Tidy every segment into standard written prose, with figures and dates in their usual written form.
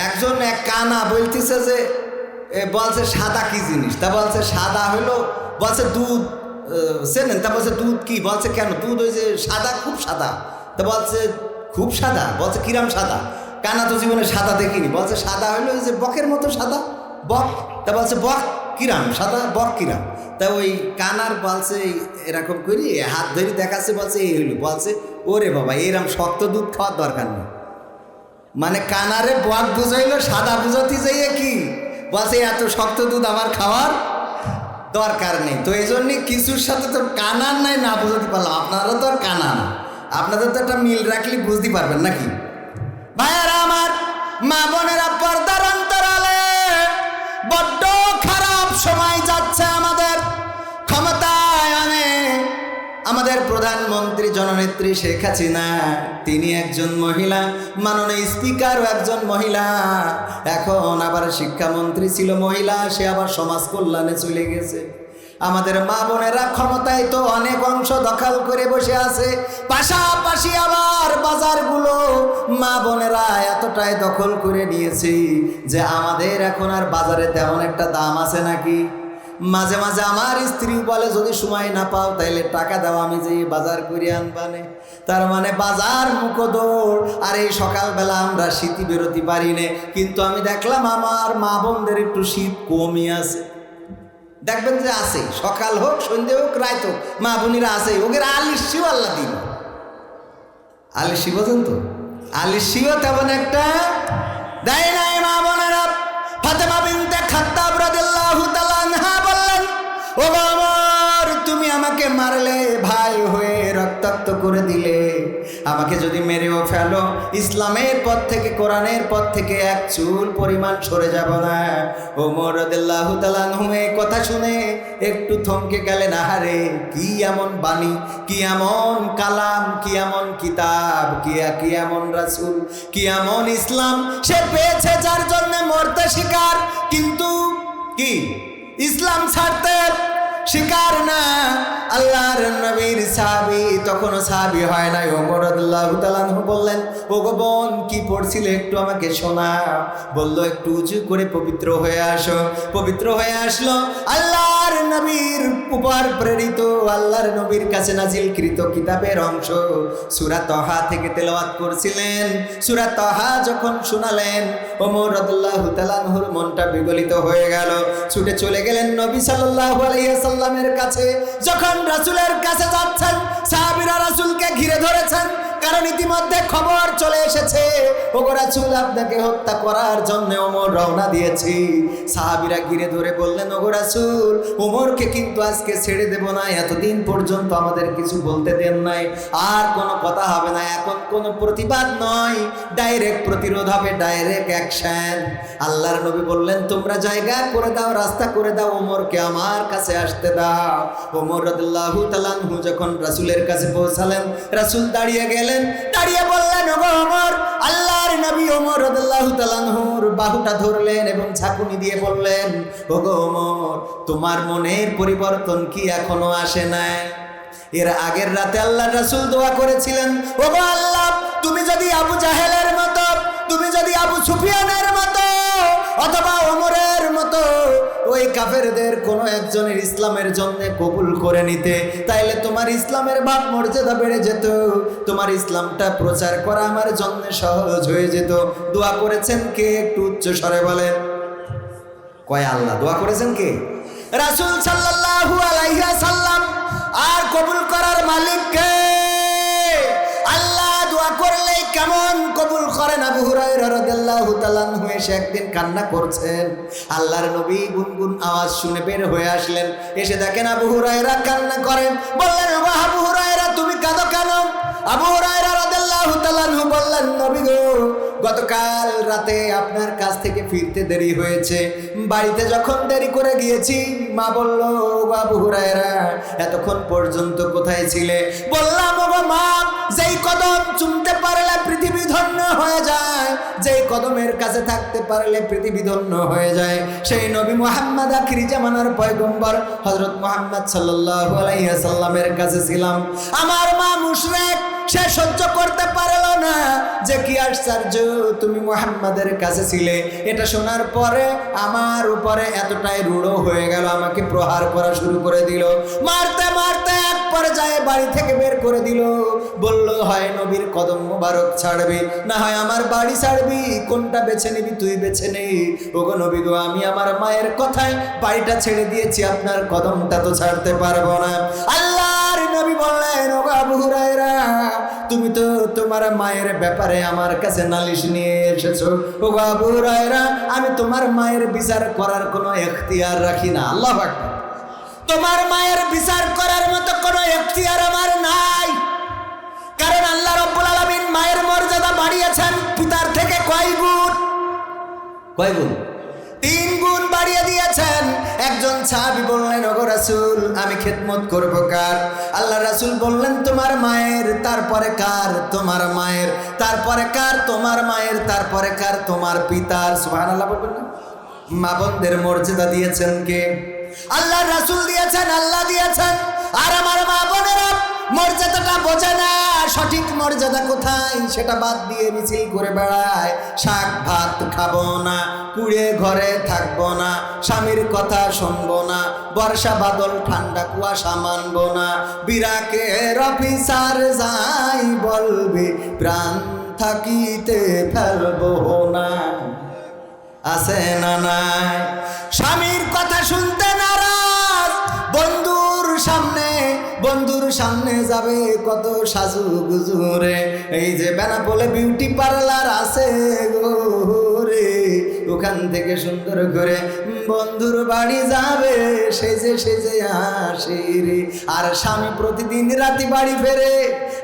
একজন এক কানা বলতেছে যে বলছে সাদা কি জিনিস, তা বলছে সাদা হলো, বলছে দুধ চেনেন, তা বলছে দুধ কি, বলছে কেন দুধ ওই যে সাদা, খুব সাদা, তা বলছে খুব সাদা, বলছে কিরাম সাদা, কানা তো জীবনে সাদা দেখিনি, বলছে সাদা হলো ওই যে বকের মতো সাদা, বক, তা বলছে বক কিরাম সাদা, বক কিরাম, তা ওই কানার বলছে এরকম করি হাত ধরে দেখাচ্ছে, বলছে এই হইলো, বলছে ওরে বাবা এরম শক্ত দুধ খাওয়ার দরকার নেই, মানে কানারে বক বুঝাইলো, সাদা বুঝাতে যাইয়ে কি বলছে এত শক্ত দুধ আমার খাওয়ার দরকার নেই। তো এই জন্যে কিছুর সাথে তো কানার নাই, না বুঝতে পারলাম, আপনারা তো আর কানা না, আপনাদের তো একটা মিল রাখলে বুঝতে পারবেন নাকি। ভাইয়ারা আমার, মা বোনেরা, পর্দার অন্তরালে বড্ড খারাপ সময় যাচ্ছে আমাদের। ক্ষমতায়নে আমাদের প্রধানমন্ত্রী জননেত্রী শেখ হাসিনা, তিনি একজন মহিলা, মাননীয় স্পিকারও একজন মহিলা, এখন আবার শিক্ষামন্ত্রী ছিল মহিলা, সে আবার সমাজ কল্যাণে চলে গেছে। আমাদের মা বোনেরা ক্ষমতায় তো অনেক অংশ দখল করে বসে আছে, পাশাপাশি আবার বাজারগুলো মা বোনেরা এতটাই দখল করে নিয়েছে যে আমাদের এখন আর বাজারে তেমন একটা দাম আছে নাকি। মাঝে মাঝে আমার স্ত্রী বলে যদি সময় না পাও তাইলে টাকা দাও, আমি যে বাজার করে আনবানে। তার মানে বাজার মুখদৌড়, আর এই সকালবেলা আমরা শীতি বেরোতে পারি না, কিন্তু আমি দেখলাম আমার মা বোনদের একটু শীত কমই আছে, দেখবেন যে আছে, সকাল হোক সন্ধ্যে হোক রাত হোক মা বোনেরা আছে, ওদের আলিশিও আল্লাহ দিন, আলিশি বোঝেন তো, আলিশিও তেমন একটা দেয় নাই মা বোনেরা। ফাতেমা বিনতে খাত্তাব রাদিয়াল্লাহু তাআলা আনহা বললেন, ও ওমর তুমি আমাকে মারলে, ভাই হয়ে রক্তাক্ত করে দিলে, আমাকে যদি মেরেও ফেলো ইসলামের পথ থেকে, কোরআনের পথ থেকে এক চুল পরিমাণ সরে যাব না। ওমর রাদিয়াল্লাহু তাআলা আনহু এই কথা শুনে একটু থমকে গেলেন। আহারে কি এমন বাণী, কি এমন কালাম, কি এমন কিতাব, কি এমন রাসূল, কি এমন ইসলাম সে পেয়েছে যার জন্য মরতে শিকার, কিন্তু কি ইসলাম ছাড়তে শিকার না। আল্লাহর নবীর সাহাবী, তখনও সাহাবী হয় নাই, ওমর রাদিয়াল্লাহু তাআলা আনহু বললেন, ও গো বোন কি পড়ছিলে একটু আমাকে শোনাও। বলল একটু উজু করে পবিত্র হয়ে আসো। পবিত্র হয়ে আসলো, আল্লাহর নবীর উপর প্রেরিত, আল্লাহর নবীর কাছে নাজিলকৃত কিতাবের অংশ সূরা তাহা থেকে তেলাওয়াত করছিলেন। সূরা তাহা যখন শোনালেন, ওমর রাদিয়াল্লাহু তাআলা আনহুর মনটা বিগলিত হয়ে গেল, ছুটে চলে গেলেন নবী সাল্লাল্লাহু আলাইহি ওয়াসাল্লামের কাছে। যখন রাসূলের কাছে যাচ্ছেন, সাহাবীরা রাসূলকে ঘিরে ধরেছেন, কারণ ইতিমধ্যে খবর চলে এসেছে ওগো রাসূল আপনাকে হত্যা করার জন্য ওমর রওনা দিয়েছি। সাহাবীরা ঘিরে ধরে বললেন, ওগো রাসূল ওমরকে কিন্তু আজকে ছেড়ে দেব না, এতদিন পর্যন্ত আমাদের কিছু বলতে দেন নাই, আর কোনো কথা হবে না, এখন কোনো প্রতিবাদ নয়, ডাইরেক্ট প্রতিরোধ হবে, ডাইরেক্ট অ্যাকশন। আল্লাহর নবী বললেন, তোমরা জায়গা করে দাও, রাস্তা করে দাও, ওমরকে আমার কাছে আসতে দাও। ওমর রাদিয়াল্লাহু তাআলা আনহু যখন রাসূলের কাছে পৌঁছালেন, রাসূল দাঁড়িয়ে গেলেন, দাঁড়িয়ে বললেন, ওগো ওমর। আল্লাহর নবী ওমর রাদিয়াল্লাহু তাআলা আনহুর বাহুটা ধরলেন এবং ঝাঁকুনি দিয়ে বললেন, ওগো ওমর তোমার মনের পরিবর্তন কি এখনো আসে নাই? এর আগের রাতে আল্লাহর রাসূল দোয়া করেছিলেন, ওগো আল্লাহ তুমি যদি আবু জাহেলের মতো, তুমি যদি আবু সুফিয়ানের মতো অথবা ওমরের মতো ওই কাফেরদের কোনো একজনের ইসলামের জন্য কবুল করে নিতে, তাইলে তোমার ইসলামের ভাব মর্যাদা বেড়ে যেত, তোমার ইসলামটা প্রচার করা আমার জন্য সহজ হয়ে যেত। দোয়া করেছেন কে? একটু উচ্চ স্বরে বলেন। কয় আল্লাহ। দোয়া করেছেন কে? রাসূল সাল্লাল্লাহু আলাইহি ওয়াসাল্লাম। আর কবুল করার মালিক কে? আল্লাহ। দোয়া করলে কেমন কবুল করেন? আবু হুরায়রা রাদিয়াল্লাহু তাআলা আনহু এসে একদিন কান্না করছেন, আল্লাহর নবী গুনগুন আওয়াজ শুনে বের হয়ে আসলেন, এসে দেখেন আবু হুরায়রা কান্না করেন। বললেন, ও আবু হুরায়রা তুমি কাঁদো কেন? আবু হুরায়রা রাদিয়াল্লাহু তাআলা আনহু বললেন, নবী গো গতকাল রাতে আপনার কাছ থেকে ফিরতে দেরি হয়েছে, বাড়িতে যখন দেরি করে গিয়েছি মা বলল, ও আবু হুরায়রা এতক্ষণ পর্যন্ত কোথায় ছিলে? বললাম, ও মা যেই কদম চুমতে পারলে পৃথিবী ধন্য হয়ে যায়, যেই কদমের কাছে থাকতে পারলে পৃথিবী ধন্য হয়ে যায়, সেই নবী মুহাম্মদ আখিরি জামানার পয়গম্বর হযরত মুহাম্মদ সাল্লাল্লাহু আলাইহি ওয়াসাল্লামের কাছে ছিলাম। আমার মা মুশরিক, সে সহ্য করতে পারল না যে কি আশ্চর্য, তুমি মুহাম্মাদের কাছে ছিলে। এটা শোনার পরে আমার উপরে এতটাই রূঢ় হয়ে গেল, আমাকে প্রহার করা শুরু করে দিল। মারতে মারতে এক পর্যায়ে বাড়ি থেকে বের করে দিল। বলল, হয় নবীর কদম মোবারক ছাড়বি, না হয় আমার বাড়ি ছাড়বি, কোনটা বেছে নিবি তুই বেছে নে। ওগো নবী গো, আমি আমার মায়ের কথায় বাড়িটা ছেড়ে দিয়েছি, আপনার কদমটা তো ছাড়তে পারবো না। আল্লাহর নবী বললেন, ওগো আবু হুরায়রা, তুমি তো তোমার মায়ের ব্যাপারে আমার কাছে নালিশ নিয়ে এসেছো। ওগো আবু হুরায়রা, আমি তোমার মায়ের বিচার করার কোনো এখতিয়ার রাখি না। আল্লাহু আকবার। তোমার মায়ের বিচার করার মতো কোনো এখতিয়ার আমার নাই, কারণ আল্লাহ রাব্বুল আলামিন মায়ের মর্যাদা বাড়িয়েছেন পিতার থেকে কয় গুণ? 3 গুণ বাড়িয়ে দিয়েছেন। একজন সাহাবী বললেন, ওগো রাসূল, আমি খেদমত করব কার? আল্লাহ রাসূল বললেন, তোমার মায়ের, তারপরে কার? তোমার মায়ের, তারপরে কার? তোমার মায়ের, তারপরে কার? তোমার পিতার। সুবহানাল্লাহ বলবেন না? মা বোনদের মর্যাদা দিয়েছেন কে? আল্লাহ রাসূল দিয়েছেন, আল্লাহ দিয়েছেন। আর আমার মা বোনেরা মর্যাদাটা বোঝে না, সঠিক মর্যাদা কোথায় সেটা বাদ দিয়ে মিছিল করে বেড়ায়। শাক ভাত খাবো না, কুড়ে ঘরে থাকবো না, স্বামীর কথা শুনবো না, বর্ষা বাদল ঠান্ডা কুয়াশা মানবো না, বিরাকের অফিসার যাই বলবে প্রাণ থাকিতে ফেলবো না। আছে না নাই? স্বামীর কথা শুনতে নারাজ, বন্ধুর সামনে যাবে কত সাজু গুজুরে। এই যে বেনাপোলে বিউটি পার্লার আছে গো রে, ওখান থেকে সুন্দর করে বন্ধুর বাড়ি যাবে সেজে সেজে আসে রে। আর স্বামী প্রতিদিন রাতে বাড়ি ফেরে,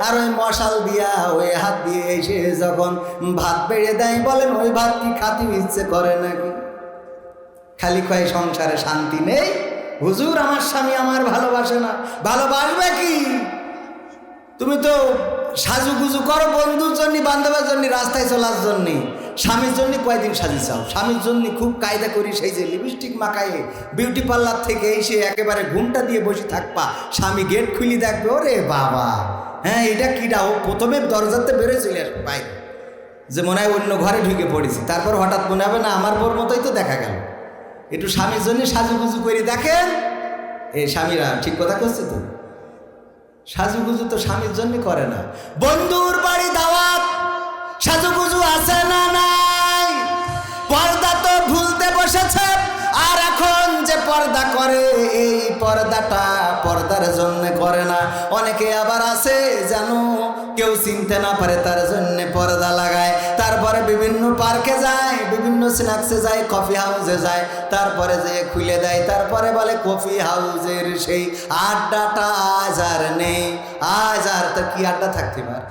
আর ওই মশাল দিয়া ওই হাত দিয়ে এসে যখন ভাত বেড়ে দেয়, বলেন ওই ভাত কি খাতি ইচ্ছে করে নাকি? খালি কয় সংসারে শান্তি নেই, হুজুর আমার স্বামী আমার ভালোবাসে না। ভালোবাসবে কি? তুমি তো সাজুগুজু করো বন্ধুর জন্য, বান্ধবের জন্য, রাস্তায় চলার জন্য। স্বামীর জন্য কয়দিন সাজি চাও? স্বামীর জন্য খুব কায়দা করি সেই যে লিপস্টিক মাখায়ে বিউটি পার্লার থেকে এসে একেবারে ঘুমটা দিয়ে বসে থাকবা, স্বামী গেট খুলি দেখবে, ওরে বাবা, হ্যাঁ এটা কিটা? ও প্রথমে দরজাতে বেরোয় চলে আসবে বাইরে, যে মনে হয় অন্য ঘরে ঢুকে পড়েছি। তারপর হঠাৎ মনে হবে না আমার বোর মতোই তো দেখা গেল। একটু স্বামীর জন্য সাজুগুজু করে দেখেন। এই স্বামীরা ঠিক কথা করছে তো? সাজুগুজু তো স্বামীর জন্য করে না। বন্ধুর বাড়ি দাওয়াত, সাজুগুজু আছে না নাই? পর্দা তো ভুলতে বসেছে, আর এখন যে পর্দা করে এই পর্দাটা পর্দার জন্য করে না। অনেকে আবার আছে যেন কেউ চিনতে না পারে তার জন্য পর্দা লাগায়। তারপরে বিভিন্ন পার্কে যায়, বিভিন্ন স্ন্যাক্সে যায়, কফি হাউসে যায়, তারপরে যে খুলে দেয়, তারপরে বলে কফি হাউসের সেই আড্ডাটা আজ আর নেই। আজ আর তো কি আড্ডা থাকতে পারে?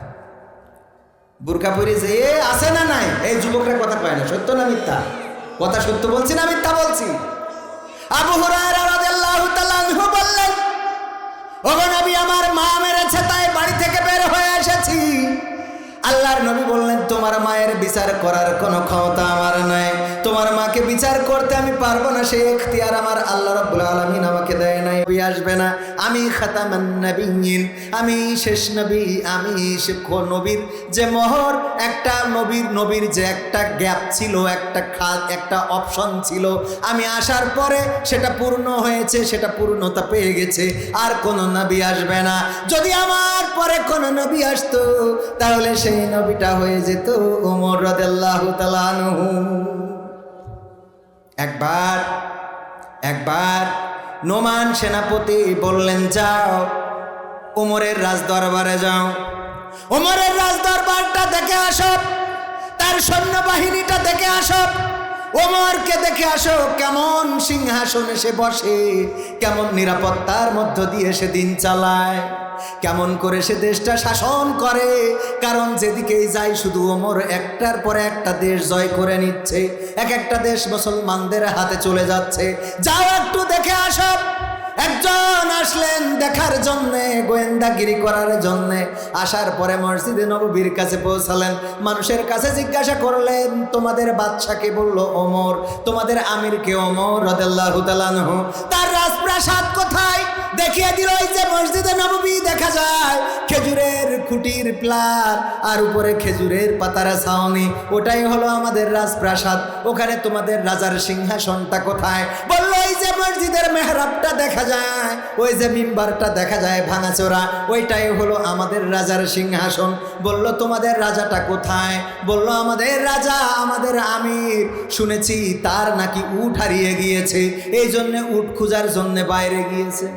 বুরকা পরে যে আছে না নাই? এই যুবকরা কথা কয় না, সত্য না মিথ্যা? কথা সত্য বলছি না মিথ্যা বলছি? আবু হুরায়রা রাদিয়াল্লাহু তাআলা আনহু বললেন, ওগো নবী, আমার মা মেরেছে তাই বাড়ি থেকে বের হয়ে এসেছি। আল্লাহর নবী বললেন, তোমার মায়ের বিচার করার কোনো ক্ষমতা আমার নাই, তোমার মাকে বিচার করতে আমি পারবো না, সেই এখতিয়ার আমার আল্লাহ রাব্বুল আলামিন আমাকে দেয় নাই। নবী আসবে না, আমি খাতামান নবিয়্যিন, আমি শেষ নবী, আমি নবীর যে মোহর, একটা নবীর যে একটা গ্যাপ ছিল, একটা অপশন ছিল, আমি আসার পরে সেটা পূর্ণ হয়েছে, সেটা পূর্ণতা পেয়ে গেছে। আর কোন নবী আসবে না। যদি আমার পরে কোন নবী আসতো তাহলে সেই নবীটা হয়ে যেত ওমর রাদিয়াল্লাহু তাআলা আনহু। একবার নোমান সেনাপতি বললেন, যাও ওমরের রাজদরবারে যাও, ওমরের রাজদরবারটা দেখে আসো, তার সৈন্যবাহিনীটা দেখে আসো, ওমরকে দেখে আসো কেমন সিংহাসনে সে বসে, কেমন নিরাপত্তার মধ্য দিয়ে সে দিন চালায়, কেমন করে সে দেশটা শাসন করে। কারণ যেদিকেই যায় শুধু ওমর একটার পরে একটা দেশ জয় করে নিচ্ছে, এক একটা দেশ মুসলমানদের হাতে চলে যাচ্ছে। যাও একটু দেখে আসো। একজন আসলেন দেখার জন্যে, গোয়েন্দাগিরি করার জন্যে। আসার পরে মসজিদে নববীর কাছে পৌঁছালেন, মানুষের কাছে জিজ্ঞাসা করলেন তোমাদের বাদশাকে? বলল ওমর। তোমাদের আমিরকে? ওমর রাদিয়াল্লাহু তাআলা আনহু। তার রাজপ্রাসাদ কোথায়? দেখিয়ে দিল এই যে মসজিদে নববী দেখা যায়, খেজুরের খুঁটির প্লার আর উপরে খেজুরের পাতার ছাউনি, ওটাই হলো আমাদের রাজপ্রাসাদ। ওখানে তোমাদের রাজার সিংহাসনটা কোথায়? বলল এই যে মসজিদের মেহরাবটা দেখা যায়, ওই যে মিম্বারটা দেখা যায় ভাঙাচোরা, ওইটাই হলো আমাদের রাজার সিংহাসন। বলল তোমাদের রাজাটা কোথায়? বলল আমাদের রাজা, আমাদের আমির, শুনেছি তার নাকি উট হারিয়ে গিয়েছে, এই জন্য উট খোঁজার জন্য বাইরে গিয়েছে।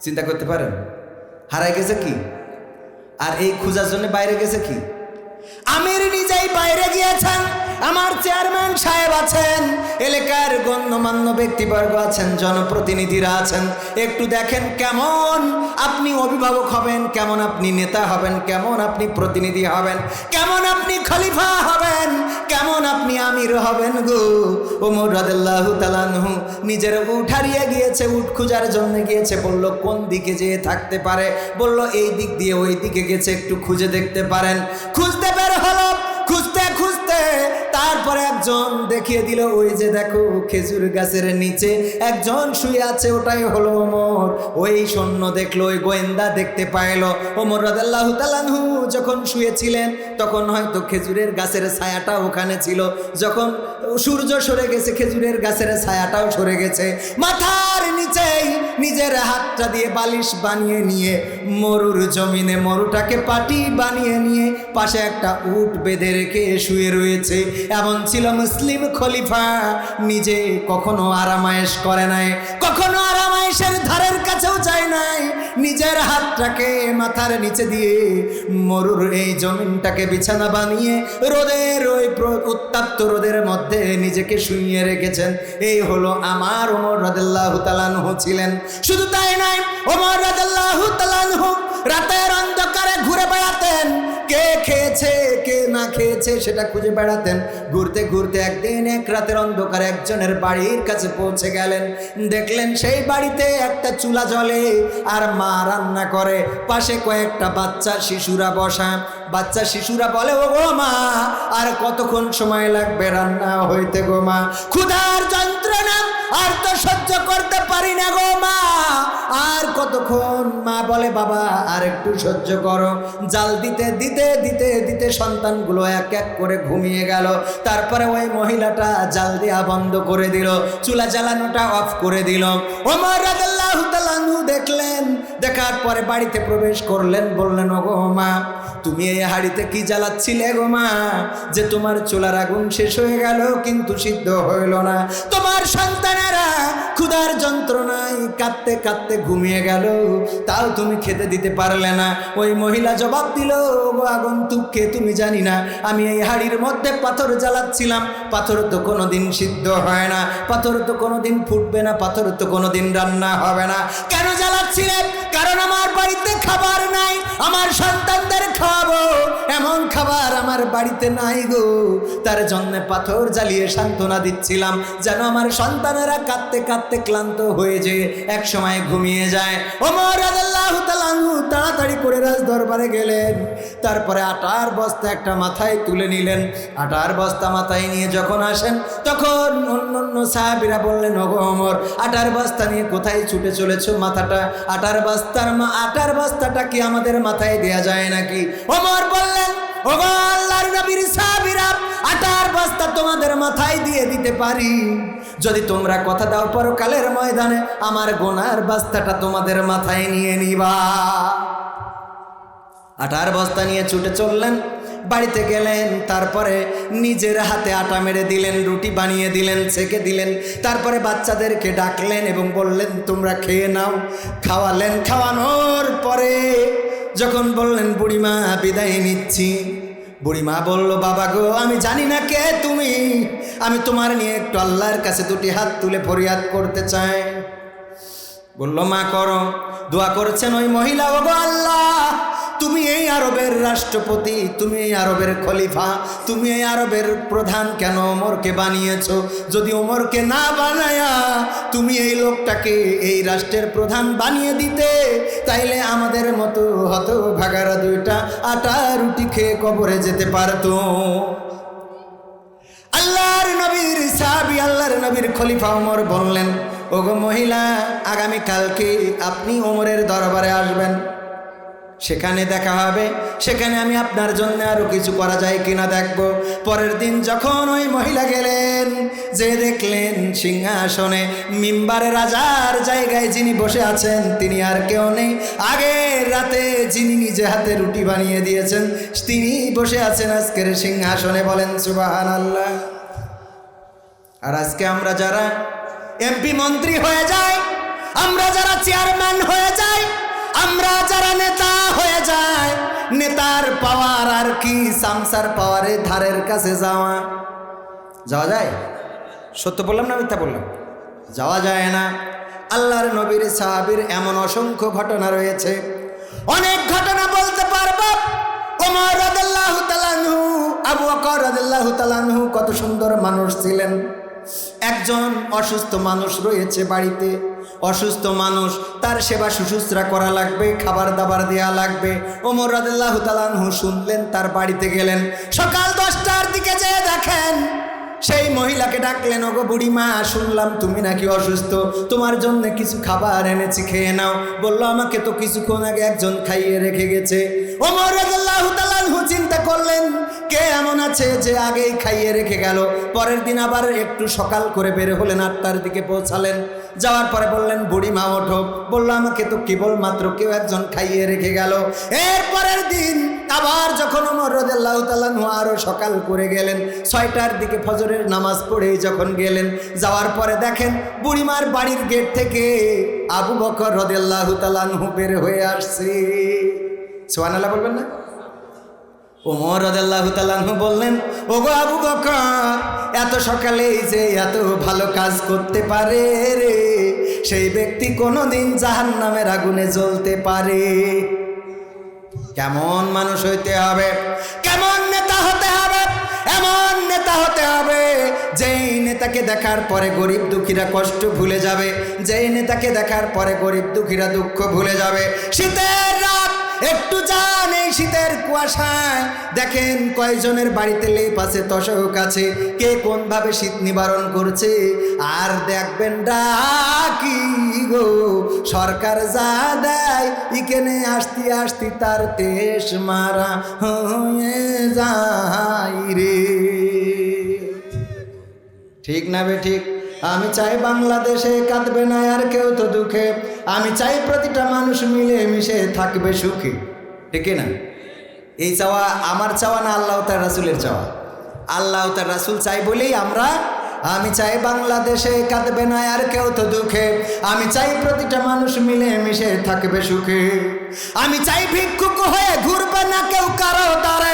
চিন্তা করতে পারেন, হারাই গেছে কি, আর এই খোঁজার জন্য বাইরে গেছে কি? আমির নিজেই বাইরে গিয়েছেন, আমার চেয়ারম্যান সাহেব আছেন, এলাকার গণ্যমান্য ব্যক্তিবর্গ আছেন, জনপ্রতিনিধিরা আছেন। একটু দেখেন কেমন আপনি অভিভাবক হবেন, কেমন আপনি নেতা হবেন, কেমন আপনি প্রতিনিধি হবেন, কেমন আপনি খলিফা হবেন, কেমন আপনি আমির হবেন গো। ওমর রাদিয়াল্লাহু তাআলা আনহু নিজের উট হারিয়ে গিয়েছে, উট খোঁজার জন্য গিয়েছে। বলল কোন দিকে যেয়ে থাকতে পারে? বলল এই দিক দিয়ে, ওই দিকে গেছে, একটু খুঁজে দেখতে পারেন। খুঁজতে বের হলো, খুঁজতে খুঁজতে তারপরে একজন দেখিয়ে দিল, ওই যে দেখো খেজুর গাছের নিচে একজন শুয়ে আছে, ওটাই হলো ওমর। ওই সৈন্য দেখলো, ওই গোয়েন্দা দেখতে পাইলো ওমর রাদিয়াল্লাহু তাআলা আনহু যখন শুয়েছিলেন, তখন হয়তো খেজুরের গাছের ছায়াটা ওখানে ছিল। যখন সূর্য সরে গেছে, খেজুরের গাছের ছায়াটাও সরে গেছে। মাথার নিচেই নিজের হাতটা দিয়ে বালিশ বানিয়ে নিয়ে মরুর জমিনে মরুটাকে পাটি বানিয়ে নিয়ে পাশে একটা উট বেঁধে রেখে শুয়ে রয়েছে। এমন ছিল মুসলিম খলিফা, নিজে কখনো আরামায়েশ করে নাই, কখনো আরামায়েশের ধারের কাছেও যায় নাই। নিজের হাতটাকে মাথার নিচে দিয়ে মরুর এই জমিনটাকে বিছানা বানিয়ে রোদের ওই উত্তপ্ত রোদের মধ্যে নিজেকে শুইয়ে রেখেছেন। এই হলো আমার ওমর রাদিয়াল্লাহু তাআলা আনহু ছিলেন। শুধু তাই নয়, ওমর রাদিয়াল্লাহু তাআলা আনহু রাতের অন্ধকারে ঘুরে বেড়াতেন, কে খেয়েছে কে না খেয়েছে সেটা খুঁজে বেড়াতেন। ঘুরতে ঘুরতে একদিন এক রাতের অন্ধকারে একজনের বাড়ির কাছে পৌঁছে গেলেন। দেখলেন সেই বাড়িতে একটা চুলা জ্বলে আর মা রান্না করে, পাশে কয়েকটা বাচ্চা শিশুরা বসা। বাচ্চা শিশুরা বলে, ও গো মা, আর কতক্ষণ সময় লাগবে রান্না হইতে গো মা? ক্ষুধার যন্ত্রণা আর তো সহ্য করতে পারি না গো মা, আর কতক্ষণ? মা বলে, বাবা আর একটু সহ্য করো। জাল দিতে দিতে দিতে দিতে সন্তানগুলো এক এক করে ঘুমিয়ে গেল। তারপরে ওই মহিলাটা জাল দেয়া বন্ধ করে দিল, চুলা জ্বালানোটা অফ করে দিল। ওমর রাদিয়াল্লাহু তাআলা আনহু দেখলেন, দেখার পরে বাড়িতে প্রবেশ করলেন, বললেন, ও গো মা, তুমি এই হাড়িতে কি জ্বালাচ্ছিলে গো মা, যে তোমার চুলার আগুন শেষ হয়ে গেল কিন্তু সিদ্ধ হইল না? তোমার সন্তানেরা ক্ষুধার যন্ত্রণায় কাঁদতে কাঁদতে ঘুমিয়ে গেল, তাও তুমি খেতে দিতে পারলে না। ওই মহিলা জবাব দিল, গো আগন্তুককে তুমি জানি না, আমি এই হাড়ির মধ্যে পাথর জ্বালাচ্ছিলাম। পাথর তো কোনোদিন সিদ্ধ হয় না, পাথর তো কোনোদিন ফুটবে না, পাথর তো কোনোদিন রান্না হবে না। কেন জ্বালাচ্ছিলে? কারণ আমার বাড়িতে খাবার নাই, আমার সন্তানদের খাওয়াবো এমন খাবার আমার বাড়িতে নাই গো। তার জন্য পাথর জ্বালিয়ে সান্ত্বনা দিচ্ছিলাম, যেন আমার সন্তানেরা কাঁদতে কাঁদতে ক্লান্ত হয়ে যে এক সময় ঘুমিয়ে যায়। ওমর রাদিয়াল্লাহু তাআলা আনহু তাড়াতাড়ি করে রাজ দরবারে গেলেন। তারপরে আটার বস্তা একটা মাথায় তুলে নিলেন। আটার বস্তা মাথায় নিয়ে যখন আসেন, তখন অন্য সাহাবীরা বললেন, ওগো ওমর, আটার বস্তা নিয়ে কোথায় ছুটে চলেছো? মাথাটা আটার বস্তাটা কি আমাদের মাথায় দেয়া যায় নাকি? ওমর বললেন, ওগো আল্লাহর নবীর সাহাবীরা, আটার বস্তা তোমাদের মাথায় দিয়ে দিতে পারি যদি তোমরা কথা দাও পরকালের ময়দানে আমার গোনার বস্তাটা তোমাদের মাথায় নিয়ে নিবা। আটার বস্তা নিয়ে ছুটে চললেন, বাড়িতে গেলেন। তারপরে নিজের হাতে আটা মেরে দিলেন, রুটি বানিয়ে দিলেন, ছেঁকে দিলেন। তারপরে বাচ্চাদেরকে ডাকলেন এবং বললেন, তোমরা খেয়ে নাও। খাওয়ালেন। খাওয়ানোর পরে যখন বললেন, বুড়িমা বিদায় নিচ্ছি, বুড়িমা বলল, বাবা গো, আমি জানি না কে তুমি, আমি তোমার নিয়ে একটু আল্লাহর কাছে দুটি হাত তুলে ফরিয়াদ করতে চাই। বলল, মা করো। দোয়া করছেন ওই মহিলা, ওগো আল্লাহ, তুমি এই আরবের রাষ্ট্রপতি, তুমি এই আরবের খলিফা, তুমি এই আরবের প্রধান, কেন ওমরকে বানিয়েছো? যদি ওমরকে না বানায়া তুমি এই লোকটাকে এই রাষ্ট্রের প্রধান বানিয়ে দিতে, তাইলে আমাদের মতো হতভাগারা দুইটা আটা রুটি খেয়ে কবরে যেতে পারতো। আল্লাহর নবীর সাহাবী, আল্লাহর নবীর খলিফা ওমর বললেন, ওগো মহিলা, আগামীকালকে আপনি ওমরের দরবারে আসবেন, সেখানে দেখা হবে, সেখানে আমি আপনার জন্য আরো কিছু করা যায় কিনা দেখব। পরের দিন যখন ওই মহিলা গেলেন, যে দেখলেন সিংহাসনে মিম্বারে রাজার জায়গায় যিনি বসে আছেন তিনি আর কেউ নেই, আগের রাতে যিনি নিজে হাতে রুটি বানিয়ে দিয়েছেন তিনি বসে আছেন আজকের সিংহাসনে। বলেন সুবহানাল্লাহ। আর আজকে আমরা যারা এমপি মন্ত্রী হয়ে যাই, আমরা যারা চেয়ারম্যান হয়ে যাই, আমরা যারা নেতা হয়ে যায়, নেতার পাওয়ার আর কি সামসার পাওয়ারের ধারের কাছে যাওয়া যায়? সত্য বললাম না মিথ্যা বললাম? যাওয়া যায় না। আল্লাহর নবীর সাহাবীর এমন অসংখ্য ঘটনা রয়েছে, অনেক ঘটনা বলতে পারবো। ওমর রাদিয়াল্লাহু তাআলা আনহু, আবু বকর রাদিয়াল্লাহু তাআলা আনহু কত সুন্দর মানুষ ছিলেন। একজন অসুস্থ মানুষ রয়েছে বাড়িতে, অসুস্থ মানুষ, তার সেবা শুশ্রূষা করা লাগবে, খাবার দাবার দেওয়া লাগবে। ওমর রাদিয়াল্লাহু তাআলা আনহু শুনলেন, তার বাড়িতে গেলেন। সকাল 10টার দিকে যেয়ে দেখেন সেই মহিলাকে ডাকলেন, ওগো বুড়িমা, শুনলাম তুমি নাকি অসুস্থ, তোমার জন্য কিছু খাবার এনেছি, খেয়ে নাও। বলল, আমাকে তো কিছুক্ষণ আগে একজন খাইয়ে রেখে গেছে। ওমর রাদিয়াল্লাহু তাআলা আনহু চিন্তা করলেন, কে এমন আছে যে আগেই খাইয়ে রেখে গেল। পরের দিন আবার একটু সকাল করে বের হলেন, 8টার দিকে পৌঁছালেন। যাওয়ার পরে বললেন, বুড়িমা ওঠো। বলল, আমাকে তো কেবলমাত্র কেউ একজন খাইয়ে রেখে গেল। এর পরের দিন আবার যখন ওমর রাদিয়াল্লাহু তাআলা আনহু আরো সকাল করে গেলেন, 6টার দিকে ফজরের নামাজ পড়ে যখন গেলেন, যাওয়ার পরে দেখেন বুড়িমার বাড়ির গেট থেকে আবু বকর রাদিয়াল্লাহু তাআলা আনহু বের হয়ে আসছে। সুবহানাল্লাহ বলবেন না? ওমর রাদিয়াল্লাহু তাআলা আনহু বললেন, ওগো আবু বকর, এত সকালে যে এত ভালো কাজ করতে পারে রে, সেই ব্যক্তি কোনোদিন জাহান্নামের আগুনে জ্বলতে পারে। কেমন মানুষ হইতে হবে, কেমন নেতা হতে হবে, এমন নেতা হতে হবে যেই নেতাকে দেখার পরে গরিব দুঃখীরা কষ্ট ভুলে যাবে, যেই নেতাকে দেখার পরে গরিব দুঃখীরা দুঃখ ভুলে যাবে। শীতের রাত একটু যান এই শীতের কুয়াশায়, দেখেন কয়জনের বাড়িতে লেপ আছে, তসক আছে, কে কোন ভাবে শীত নিবারণ করছে। আর দেখবেন ডাকি গো সরকার যা দেয়, ইকেনে আসতে আসতে তার তেশ মারা হয়ে যায় রে। ঠিক না বে ঠিক? আমি চাই বাংলাদেশে কাঁদবে না আর কেউ তো দুঃখে, আমি চাই প্রতিটা মানুষ মিলে মিশে থাকবে সুখে। ঠিক না? এই চাওয়া আমার চাওয়া না, আল্লাহ তার রাসূলের চাওয়া। আল্লাহ তার রাসূল চাই বলেই আমরা, আমি চাই বাংলাদেশে কাঁদবে না আর কেউ তো দুঃখে, আমি চাই প্রতিটা মানুষ মিলে মিশে থাকবে সুখে। আমি চাই ভিক্ষুক হয়ে ঘুরবে না কেউ কারো দ্বারে,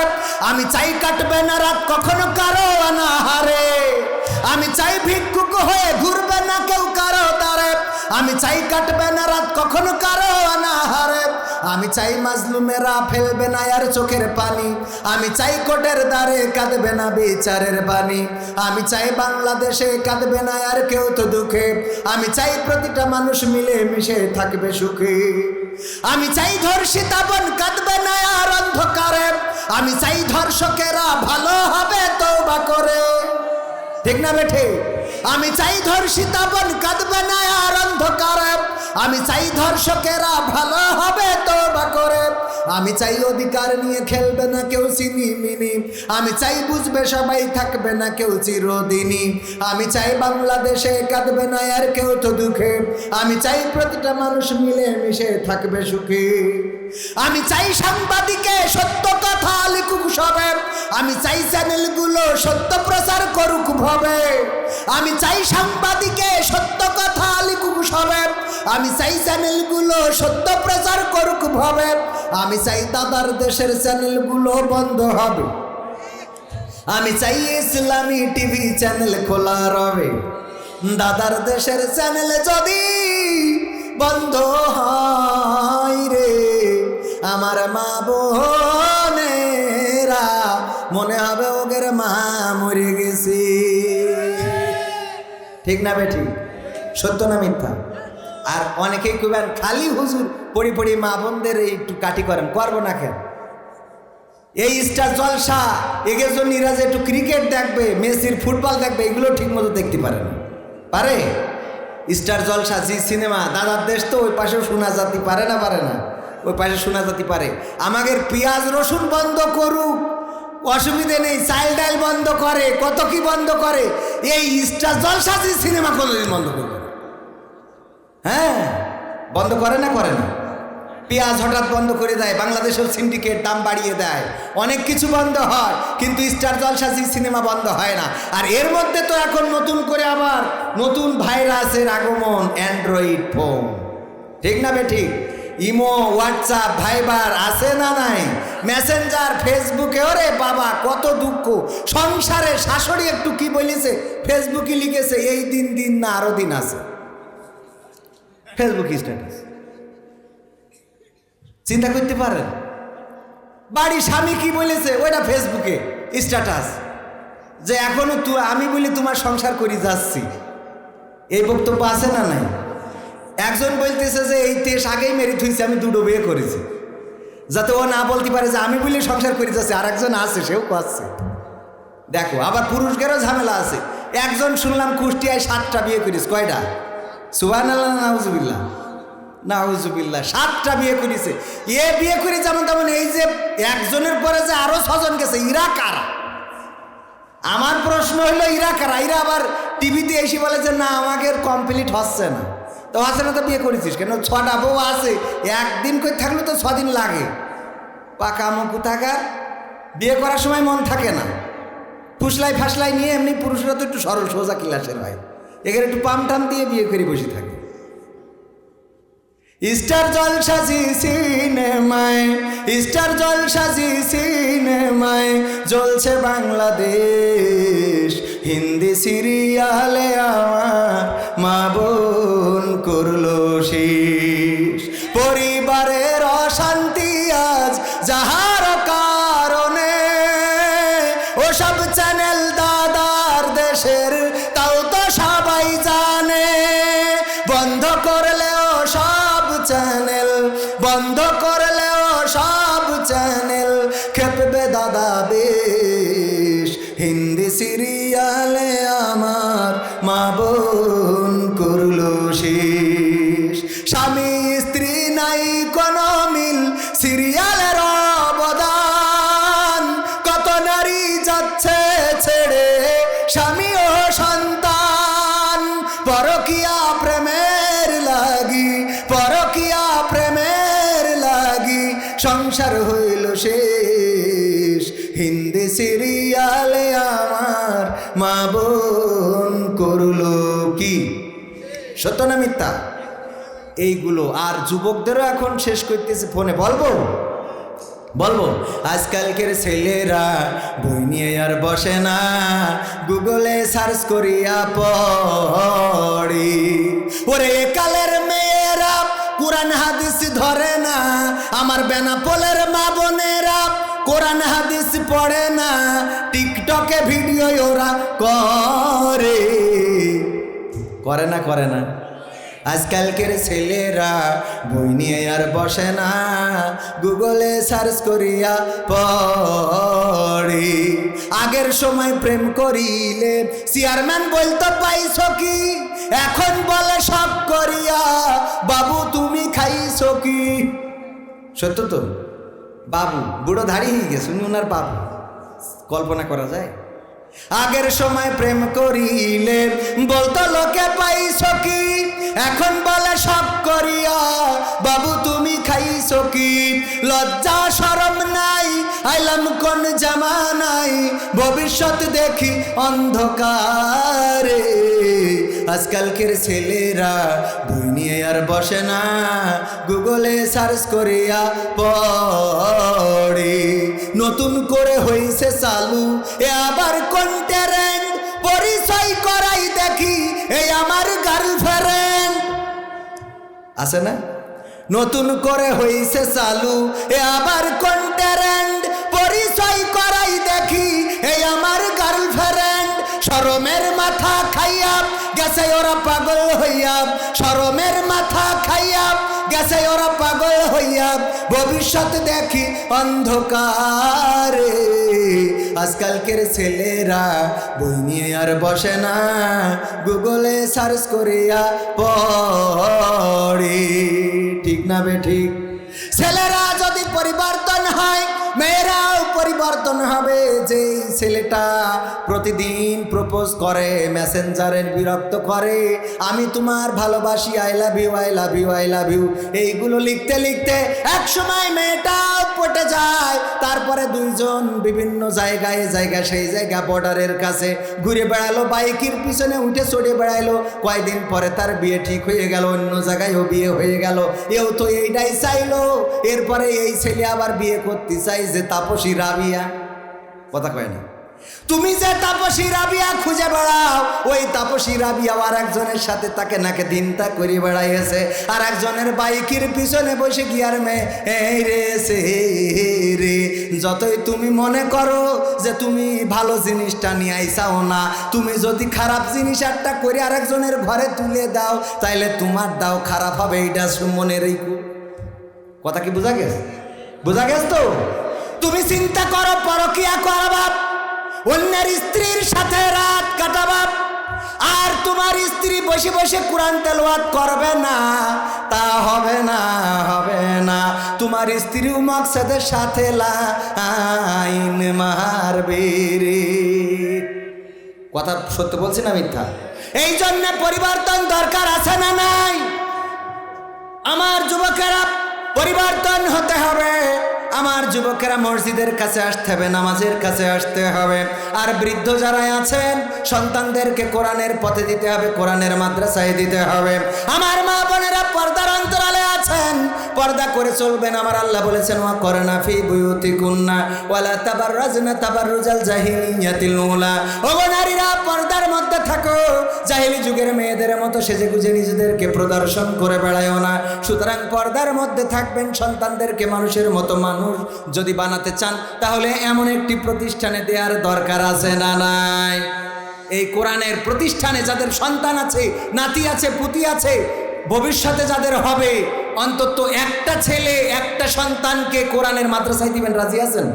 আমি চাই কাটবে না রাত কখনো কারো অনাহারে। আমি চাই ভিক্ষুক হয়ে ঘুরবে না কেউ কারো দ্বারে, আমি চাই কাটবে না রাত কখনো কারো অনাহারে। আমি চাই মাজলুমেরা ফেলবে না আর চোখের পানি, আমি চাই কোটের দ্বারে কাঁদবে না বিচারের বাণী। আমি চাই বাংলাদেশে কাঁদবে না আর কেউ তো দুঃখে, আমি চাই প্রতিটা মানুষ মিলে মিশে থাকবে সুখে। আমি চাই ধর্ষিতা বোন কাঁদবে না আর অন্ধকারে, আমি চাই ধর্ষকেরা ভালো হবে তওবা করে। ঠিক না বেঠে? আমি চাই ধর্ষিতা বোন কাঁদবে না আর অন্ধকারে, আমি চাই ধর্ষকেরা ভালো হবে তওবা করে। আমি চাই অধিকার নিয়ে খেলবে না কেউ চিনিমিনি, আমি চাই বুঝবে সবাই থাকবে না কেউ চিরদিনই। আমি চাই বাংলাদেশে কাঁদবে না আর কেউ তো দুঃখে, আমি চাই প্রতিটা মানুষ মিলে মিশে থাকবে সুখে। আমি চাই সাংবাদিকে সত্য কথা লিখুক সবে, আমি চাই চ্যানেলগুলো সত্য প্রচার করুক ভাবে। আমি চাই সাংবাদিকে সত্য কথা লিখুক সবে, আমি চাই চ্যানেলগুলো সত্য প্রচার করুক ভাবে। আমি চাই দাদার দেশের চ্যানেলগুলো বন্ধ হবে, আমি চাই ইসলামী টিভি চ্যানেল খোলা রবে। দাদার দেশের চ্যানেল যদি বন্ধ হয় রে, আমার মা বোনেরা, মনে হবে ওগের মা মরে গেছে। ঠিক না বেঠিক? সত্য না মিথ্যা? আর অনেকেই কইবেন খালি হুজুর পড়ি পড়ি মা বোনদের একটু কাটি করেন, করবো না কেন? এই স্টার জলসা এগের জন্য এরা যে একটু ক্রিকেট দেখবে, মেসির ফুটবল দেখবে, এগুলো ঠিক মতো দেখতে পারে না। পারে? স্টার জলসা জি সিনেমা, দাদার দেশ তো ওই পাশে শোনা জাতি পারে না? পারে না? ওই পাশে শোনা জাতি পারে। আমাদের পেঁয়াজ রসুন বন্ধ করুক, অসুবিধে নেই, চাল ডাল বন্ধ করে, কত কি বন্ধ করে, এই স্টার জলসা জি সিনেমা কোনোদিন বন্ধ করবে না। হ্যাঁ, বন্ধ করে না? করে না। পেঁয়াজ হঠাৎ বন্ধ করে দেয়, বাংলাদেশের সিন্ডিকেট দাম বাড়িয়ে দেয়, অনেক কিছু বন্ধ হয়, কিন্তু স্টার জলসা জি সিনেমা বন্ধ হয় না। আর এর মধ্যে তো এখন নতুন করে আবার নতুন ভাইরাসের আগমন, অ্যান্ড্রয়েড ফোন। ঠিক না বেঠিক? ইমো, হোয়াটসঅ্যাপ, ভাইবার আছে না নাই? মেসেঞ্জার, ফেসবুকে, ওরে বাবা কত দুঃখ সংসারে। শাশুড়ি একটু কি বলেছে, ফেসবুকে লিখেছে এই দিন দিন না আরো দিন আছে, ফেসবুক স্ট্যাটাস। চিন্তা করতে পারেন? বাড়ি স্বামী কি বলেছে, ওইটা ফেসবুকে স্ট্যাটাস, যে এখনো আমি বলি তোমার সংসার করে যাচ্ছি। এই বক্তব্য আছে না নাই? একজন বলতেছে যে এই দেশ আগেই মেরে থুইছে, আমি দুটো বিয়ে করেছি, যাতে ও না বলতে পারে যে আমি বলি সংসার করে যাচ্ছে। আর একজন আছে, সেও করছে। দেখো, আবার পুরুষদেরও ঝামেলা আছে। একজন শুনলাম কুষ্টিয়ায় 7টা বিয়ে করিস। কয়টা? সুবহানাল্লাহ, নাউজুবিল্লাহ, নাউজুবিল্লাহ, 7টা বিয়ে করেছে। এ বিয়ে করে যেমন তেমন, এই যে একজনের পরে যে আরো 6 জন গেছে, ইরা কারা? আমার প্রশ্ন হলো ইরা কারা? ইরা আবার টিভিতে এসে বলে যে না আমাকে কমপ্লিট হচ্ছে না। তো হচ্ছে না তো বিয়ে করেছিস কেন? 6টা বউ আছে, একদিন করে থাকলে তো 6 দিন লাগে। পাকা মুখু থাকার, বিয়ে করার সময় মন থাকে না, ফুসলাই ফাসলাই নিয়ে। এমনি পুরুষরা তো একটু সরল সোজা ক্লাসের হয়, এখানে একটু পাম টাম দিয়ে বিয়ে করে বসে থাকে। স্টার জলসা জি সিনেমায়, স্টার জলসা জি সিনেমায় জ্বলছে বাংলাদেশ। হিন্দি সিরিয়ালে আমার মা বোন করলো শেষ। পরিবারের অশান্তি আজ যাহার কারণে, ওসব চ্যানেল দাদার দেশের তাও তো সবাই জানে। বন্ধ করলেও সব চ্যানেল, বন্ধ করলেও সব চ্যানেল খেপবে দাদা বেশ। হিন্দি সিরিয়ালে আমার মা বোন করলো শেষ। স্বামী স্ত্রী নাই কোনো মিল, সিরিয়ালের অবদান। কত নারী যাচ্ছে ছেড়ে স্বামী ও সন্তান। পরকিয়া প্রেমের লাগি, পরকিয়া প্রেমের লাগি সংসার হইল শেষ। হিন্দি সিরিয়ালে আমার মা বোন করলো কি? সত্য না মিথ্যা? এইগুলো আর যুবকদেরও এখন শেষ করতেছে ফোনে। বলবো বলবো আজকালকের ছেলেরা বই নিয়ে আর বসে না, গুগলে সার্চ করিয়া পড়ি। ওরে কালের মেয়েরা কোরআন হাদিস ধরে না, আমার বেনাপোলের মা বোনেরা কোরআন হাদিস পড়ে না, টিকটকে ভিডিও ওরা করে। করে না? করে না? আজকালকের ছেলেরা বই নিয়ে আর বসে না, গুগলে সার্চ করিয়া পড়ে। আগের সময় প্রেম করিলে চেয়ারম্যান বলতো পাইছো কি, এখন বলে সব করিয়া বাবু তুমি খাইছো কি? সত্য তো? বাবু বুড়ো ধাড়ি হয়ে গেছে, উনি ওনার বাবু। কল্পনা করা যায়? আগের সময় প্রেম করিলে বলতো লোকে পাইছো কি, এখন বলে সব করিয়া বাবু তুমি খাইছো কি? লজ্জা শরম নাই, আইলাম কোন জামানায়, ভবিষ্যৎ দেখি অন্ধকারে। আজকালকের ছেলেরা বই নিয়ে আর বসে না, গুগলে সার্চ করিয়া পড়ে। নতুন করে হইছে চালু এ আবার কোন ট্রেন্ড, পরিচয় করাই দেখি এই আমার গার্লফ্রেন্ড। আছে না? নতুন করে হইছে চালু এ আবার কন্টারেন্ট পরিচয় করাই দেখি এই আমার গার্লফ্রেন্ড শরমের মাথা খাইয়া গেছে ওরা পাগল হইয়া শরমের মাথা খাইয়া গেছে ওরা পাগল হইয়া ভবিষ্যৎ দেখি অন্ধকারে আজকালকের ছেলেরা বই নিয়ে আর বসে না গুগলে সার্চ করিয়া পড়ে ঠিক না বে ঠিক ছেলেরা যদি পরিবর্তন হয় মেয়েরাও পরিবর্তন হবে যে ছেলেটা প্রতিদিন প্রপোজ করে মেসেঞ্জারের বিরক্ত করে আমি তোমার ভালোবাসি I love you I love you I love you এইগুলো লিখতে লিখতে এক সময় মেয়েটাও পটে যায় তারপরে দুইজন বিভিন্ন জায়গায় সেই জায়গা বর্ডারের কাছে ঘুরে বেড়ালো বাইকের পিছনে উঠে চড়ে বেড়াইলো কয়েকদিন পরে তার বিয়ে ঠিক হয়ে গেল অন্য জায়গায়ও বিয়ে হয়ে গেল এও তো এইটাই চাইলো এরপরে এই ছেলে আবার বিয়ে করতে চাই যে তাপসী রাবিয়া কথা কয় না তুমি যে তাপসী রাবিয়া খুঁজে বেড়াও ওই তাপসী রাবিয়া আর একজনের সাথে তাকে নাকে দিনটা করে বেড়াইছে আর একজনের বাইকের পিছনে বসে গিয়ার মেয়ে এই রে সে রে যতই তুমি মনে করো যে তুমি ভালো জিনিসটা নিয়ে আইসাও না তুমি যদি খারাপ জিনিস একটা করে আরেকজনের ঘরে তুলে দাও তাইলে তোমার দাও খারাপ হবে এইটা মনে রেখো কথা কি বোঝা গেছে বোঝা গেছে তো তুমি চিন্তা করো পরকিয়া করবা অন্যের স্ত্রীর সাথে রাত কাটাবা আর তোমার স্ত্রী বসে বসে কোরআন তেলাওয়াত করবে না তা হবে না হবে না তোমার স্ত্রীও মকসদের সাথে লাইন মারবে রে কথা সত্য বলছি না মিথ্যা এই জন্য পরিবর্তন দরকার আছে না নাই আমার যুবকেরা পরিবর্তন হতে হবে আমার যুবকেরা মসজিদের কাছে আসতে হবে নামাজের কাছে আসতে হবে আর বৃদ্ধ যারা আছেন সন্তানদেরকে কোরআনের পথে দিতে হবে কোরআনের মাদ্রাসায় দিতে হবে আমার মা বোনেরা পর্দার অন্তরালে আছেন পর্দা করে চলবেন আমার আল্লাহ বলেছেন ওয়া করনা ফি বুয়ুতিকুন্না ওয়ালা তাবাররাজনা তাবাররুজাল জাহিলিয়াতিল উলা ও নারীরা পর্দার মধ্যে থাকো জাহিলি যুগের মেয়েদের মতো সেজেগুজে নিজেদেরকে প্রদর্শন করে বেড়ায়ও না সুতরাং পর্দার মধ্যে থাকবেন সন্তানদেরকে মানুষের মতো মানুষ যদি বানাতে চান তাহলে এমন একটি প্রতিষ্ঠানে দেওয়ার দরকার আছে না নাই এই কোরআনের প্রতিষ্ঠানে যাদের সন্তান আছে নাতি আছে পুতি আছে ভবিষ্যতে যাদের হবে অন্তত একটা ছেলে একটা সন্তানকে কোরআনের মাদ্রাসায় দিবেন রাজি আছেন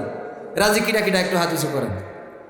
রাজি কিটা কিটা একটু হাত উঁচু করেন